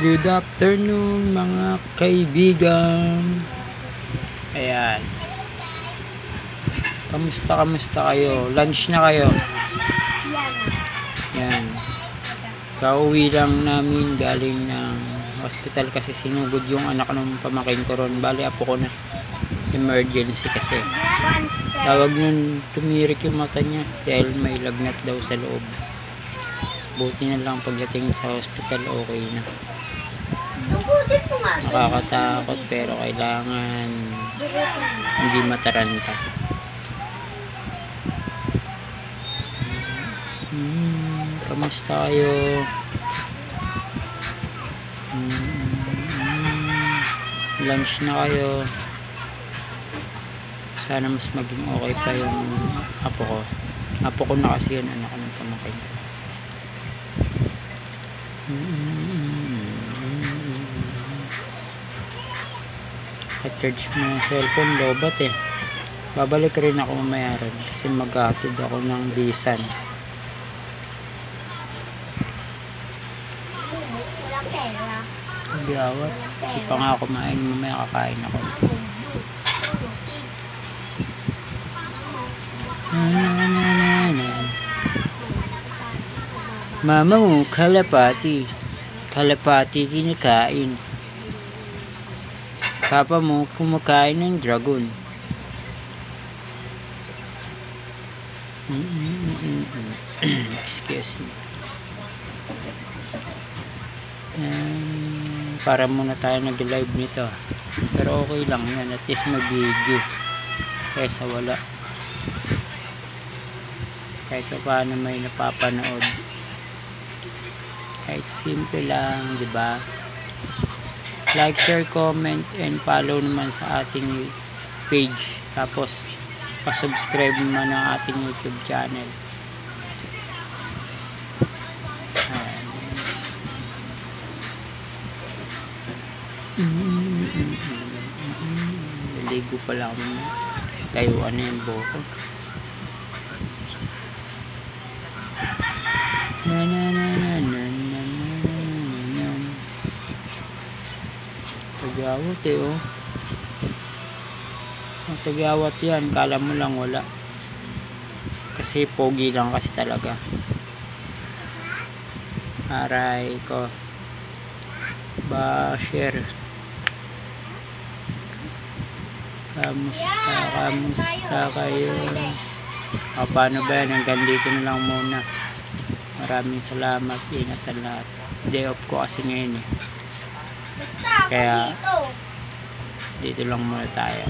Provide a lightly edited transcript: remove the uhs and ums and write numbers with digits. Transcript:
Good afternoon mga kaibigan. Ayan. Kamusta kayo? Lunch na kayo? Ayan. Kauwi lang namin galing ng hospital kasi sinugod yung anak ng pamangkin ko ron. Bali apo ko na. Emergency kasi. Tawag nun, tumirik yung mata niya dahil may lagnat daw sa loob. Buti na lang pagdating sa hospital okay na. Nakakatakot pero kailangan hindi mataranta. Kamusta kayo? Lunch na kayo? Sana mas maging okay pa yung apo ko. Apo ko na kasi yun, anak ko ng pamangkin ko. Pa-charge mo yung cellphone, lobat eh. Babalik rin ako mamaya rin kasi maghatid ako ng bisan. Biyawat. Hindi pa nga kumain, mamaya kakain ako. Mama mo, kalapati. Kalapati kinakain. Papa mo kumakain ng dragon. Excuse me. Para muna tayo nag-live nito. Pero okay lang yan. At least mag-video. Kesa wala. Kahit paano may napapanood. Kahit simple lang, di ba? Like, share, comment, and follow naman sa ating page. Tapos, pa-subscribe naman ng ating YouTube channel. Naligo pala ako. Tayuan na yung buko. Tagawat eh oh. Ang tagawat yan, kala mo lang wala. Kasi pogi lang kasi talaga. Aray ko. Basher. Kamusta kayo? O, paano ba yan? Hanggang dito na lang muna. Maraming salamat. Ingatan lahat. Day off ko kasi ngayon eh. Kaya dito lang muna tayo.